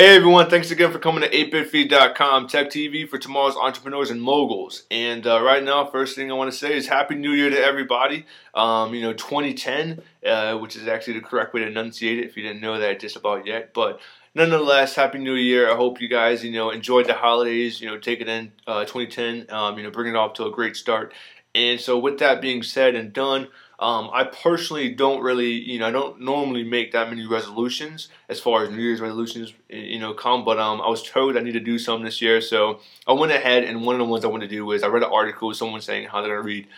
Hey everyone, thanks again for coming to 8bitfeed.com, tech TV for tomorrow's entrepreneurs and moguls. And right now, first thing I want to say is Happy New Year to everybody. 2010, which is actually the correct way to enunciate it if you didn't know that just about yet. But nonetheless, Happy New Year. I hope you guys, enjoyed the holidays, taking in 2010, bringing it off to a great start. And so with that being said and done, I personally don't really, I don't normally make that many resolutions as far as New Year's resolutions, come. But I was told I need to do some this year, so I went ahead. And one of the ones I wanted to do was I read an article with someone saying how they're going to read,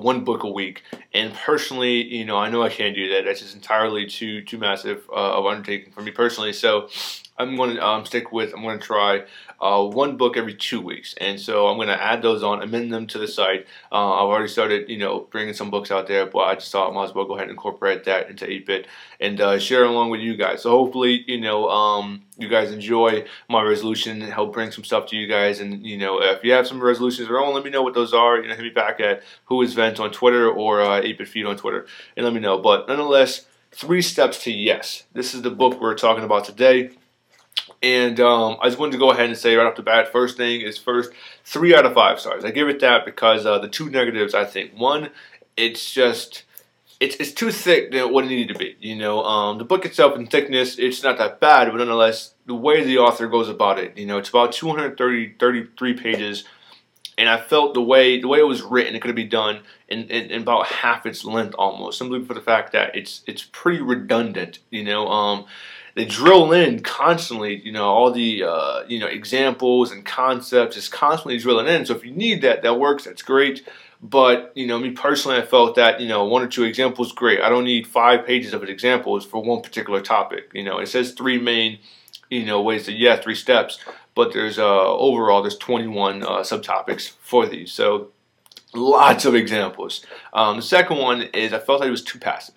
one book a week. And personally, I know I can't do that. That's just entirely too massive of undertaking for me personally. So I'm going to I'm going to try one book every 2 weeks, and so I'm going to add those on, amend them to the site. I've already started, bringing some books out there, but I just thought I might as well go ahead and incorporate that into 8-bit and share along with you guys. So hopefully, you guys enjoy my resolution and help bring some stuff to you guys. And if you have some resolutions of your own, let me know what those are. Hit me back at whoisvent on Twitter or 8bitfeed on Twitter, and let me know. But nonetheless, 3 steps to yes. This is the book we're talking about today. And I just wanted to go ahead and say right off the bat, first thing is 3 out of 5 stars. I give it that because the 2 negatives, I think. One, it's too thick than what it needed to be. The book itself in thickness, it's not that bad, but nonetheless, the way the author goes about it, it's about 233 pages. And I felt the way it was written, it could be done in about half its length almost, simply for the fact that it's pretty redundant. They drill in constantly, all the examples and concepts is constantly drilling in. So if you need that, that works. That's great. But me personally, I felt that 1 or 2 examples, great. I don't need 5 pages of examples for one particular topic. It says 3 main ways to 3 steps, but there's overall there's 21 subtopics for these. So lots of examples. The second one is I felt like it was too passive.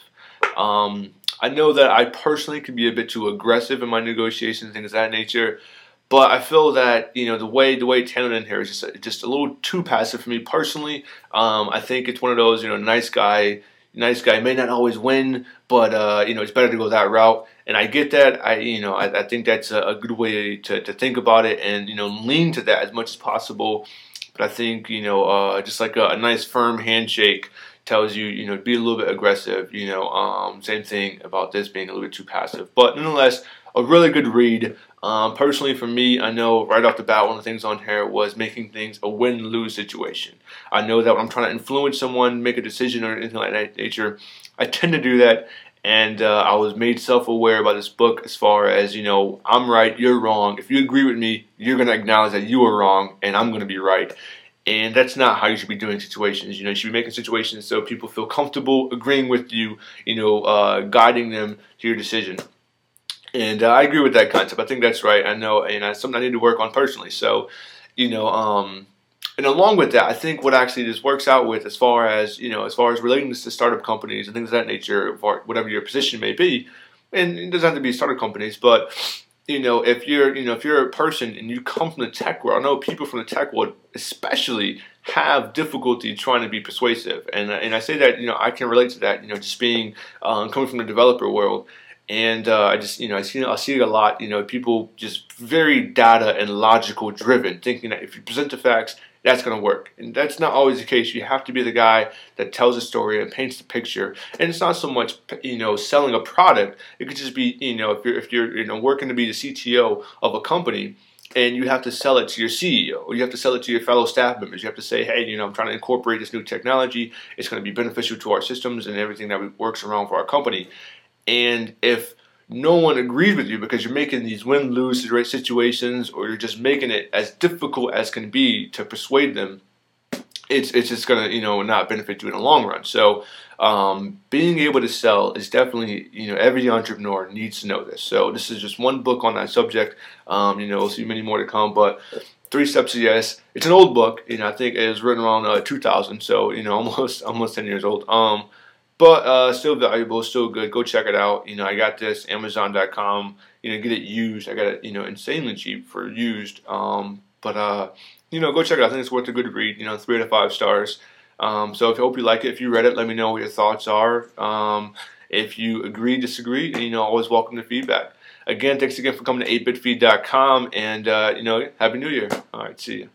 I know that I personally can be a bit too aggressive in my negotiations, things of that nature, but I feel that the way it's handled in here is just a little too passive for me personally. I think it's one of those nice guy may not always win, but it's better to go that route. And I get that. I think that's a good way to think about it and lean to that as much as possible. But I think just like a nice firm handshake tells you, be a little bit aggressive, same thing about this being a little bit too passive. But nonetheless, a really good read. Personally for me, I know right off the bat, one of the things on here was making things a win-lose situation. I know that when I'm trying to influence someone, make a decision or anything like that nature, I tend to do that. And I was made self-aware by this book as far as, I'm right, you're wrong. If you agree with me, you're going to acknowledge that you were wrong and I'm going to be right. And that's not how you should be doing situations. You should be making situations so people feel comfortable agreeing with you, guiding them to your decision. And I agree with that concept. I think that's right. I know, and that's something I need to work on personally. So, and along with that, I think what actually this works out with as far as relating this to startup companies and things of that nature, whatever your position may be, and it doesn't have to be startup companies, but if you're a person and you come from the tech world, I know people from the tech world especially have difficulty trying to be persuasive, and I say that I can relate to that, just being coming from the developer world, and I see it a lot, people just very data and logical driven, thinking that if you present the facts, that's going to work. And that's not always the case. You have to be the guy that tells a story and paints the picture. And it's not so much, selling a product. It could just be, if you're working to be the CTO of a company and you have to sell it to your CEO or you have to sell it to your fellow staff members. You have to say, hey, I'm trying to incorporate this new technology. It's going to be beneficial to our systems and everything that works around for our company. And if no one agrees with you because you're making these win-lose situations or you're just making it as difficult as can be to persuade them, it's just going to, not benefit you in the long run. So being able to sell is definitely, every entrepreneur needs to know this. So this is just one book on that subject. We'll see many more to come, but 3 Steps to Yes. It's an old book. I think it was written around 2000, so, almost 10 years old. But still valuable, still good. Go check it out. I got this Amazon.com. Get it used. I got it, insanely cheap for used. Go check it out. I think it's worth a good read. 3 out of 5 stars. So I hope you like it. If you read it, let me know what your thoughts are. If you agree, disagree, always welcome to feedback. again, thanks again for coming to 8bitfeed.com, and Happy New Year. All right, see you.